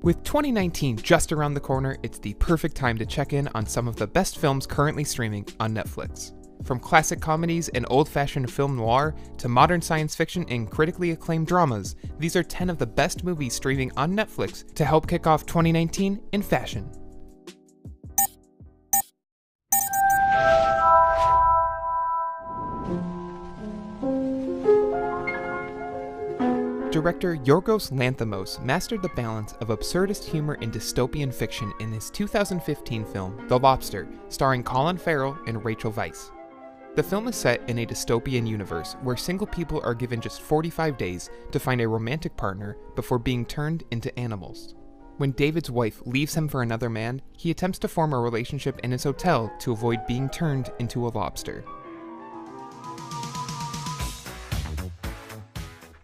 With 2019 just around the corner, it's the perfect time to check in on some of the best films currently streaming on Netflix. From classic comedies and old-fashioned film noir to modern science fiction and critically acclaimed dramas, these are 10 of the best movies streaming on Netflix to help kick off 2019 in fashion. Director Yorgos Lanthimos mastered the balance of absurdist humor and dystopian fiction in his 2015 film, The Lobster, starring Colin Farrell and Rachel Weisz. The film is set in a dystopian universe where single people are given just 45 days to find a romantic partner before being turned into animals. When David's wife leaves him for another man, he attempts to form a relationship in his hotel to avoid being turned into a lobster.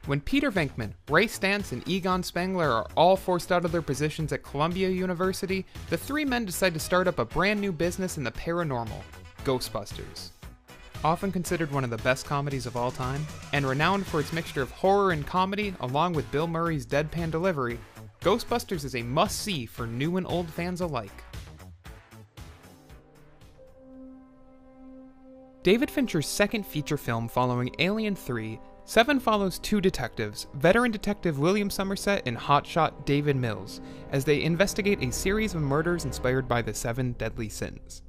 When Peter Venkman, Ray Stantz, and Egon Spengler are all forced out of their positions at Columbia University, the three men decide to start up a brand new business in the paranormal, Ghostbusters. Often considered one of the best comedies of all time, and renowned for its mixture of horror and comedy along with Bill Murray's deadpan delivery, Ghostbusters is a must-see for new and old fans alike. David Fincher's second feature film following Alien 3, Seven follows two detectives, veteran detective William Somerset and hotshot David Mills, as they investigate a series of murders inspired by the Seven Deadly Sins.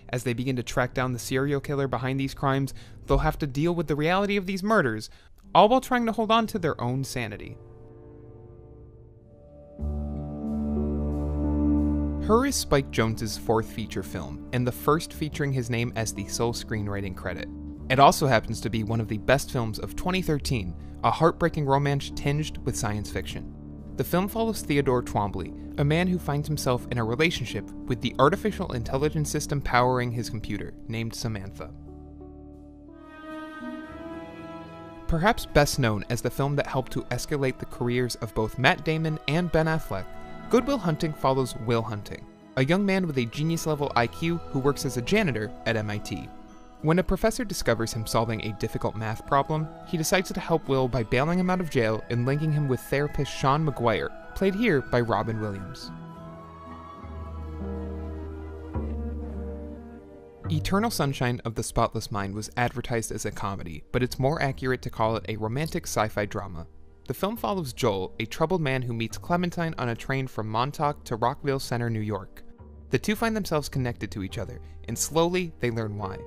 As they begin to track down the serial killer behind these crimes, they'll have to deal with the reality of these murders, all while trying to hold on to their own sanity. Her is Spike Jonze's fourth feature film, and the first featuring his name as the sole screenwriting credit. It also happens to be one of the best films of 2013, a heartbreaking romance tinged with science fiction. The film follows Theodore Twombly, a man who finds himself in a relationship with the artificial intelligence system powering his computer, named Samantha. Perhaps best known as the film that helped to escalate the careers of both Matt Damon and Ben Affleck, Good Will Hunting follows Will Hunting, a young man with a genius-level IQ who works as a janitor at MIT. When a professor discovers him solving a difficult math problem, he decides to help Will by bailing him out of jail and linking him with therapist Sean Maguire, played here by Robin Williams. Eternal Sunshine of the Spotless Mind was advertised as a comedy, but it's more accurate to call it a romantic sci-fi drama. The film follows Joel, a troubled man who meets Clementine on a train from Montauk to Rockville Center, New York. The two find themselves connected to each other, and slowly they learn why.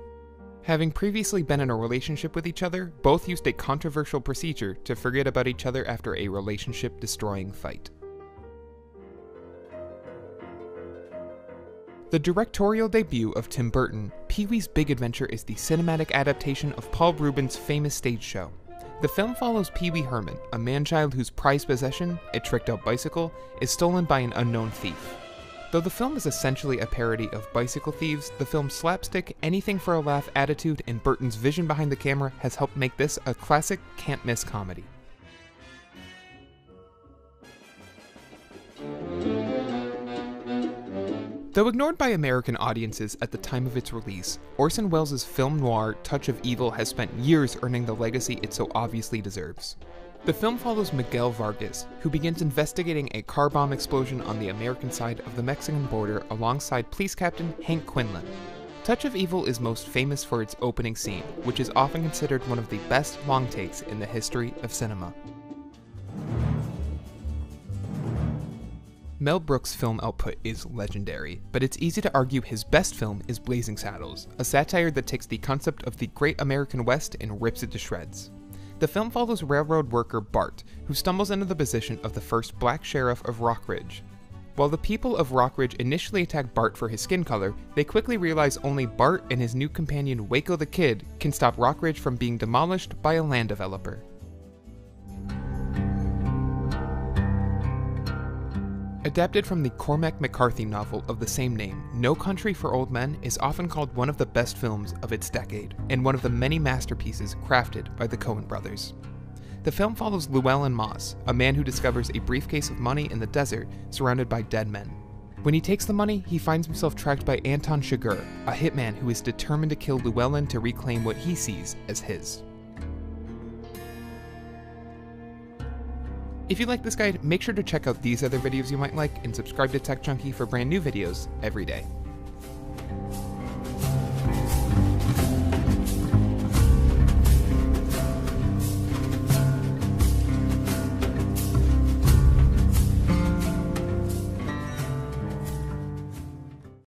Having previously been in a relationship with each other, both used a controversial procedure to forget about each other after a relationship-destroying fight. The directorial debut of Tim Burton, Pee-wee's Big Adventure is the cinematic adaptation of Paul Reubens' famous stage show. The film follows Pee-wee Herman, a man-child whose prized possession, a tricked-out bicycle, is stolen by an unknown thief. Though the film is essentially a parody of Bicycle Thieves, the film's slapstick, anything-for-a-laugh attitude and Burton's vision behind the camera has helped make this a classic can't-miss comedy. Though ignored by American audiences at the time of its release, Orson Welles' film noir Touch of Evil has spent years earning the legacy it so obviously deserves. The film follows Miguel Vargas, who begins investigating a car bomb explosion on the American side of the Mexican border alongside police captain Hank Quinlan. Touch of Evil is most famous for its opening scene, which is often considered one of the best long takes in the history of cinema. Mel Brooks' film output is legendary, but it's easy to argue his best film is Blazing Saddles, a satire that takes the concept of the Great American West and rips it to shreds. The film follows railroad worker Bart, who stumbles into the position of the first black sheriff of Rockridge. While the people of Rockridge initially attack Bart for his skin color, they quickly realize only Bart and his new companion Waco the Kid can stop Rockridge from being demolished by a land developer. Adapted from the Cormac McCarthy novel of the same name, No Country for Old Men is often called one of the best films of its decade, and one of the many masterpieces crafted by the Coen brothers. The film follows Llewellyn Moss, a man who discovers a briefcase of money in the desert surrounded by dead men. When he takes the money, he finds himself tracked by Anton Chigurh, a hitman who is determined to kill Llewellyn to reclaim what he sees as his. If you like this guide, make sure to check out these other videos you might like and subscribe to Tech Junkie for brand new videos every day.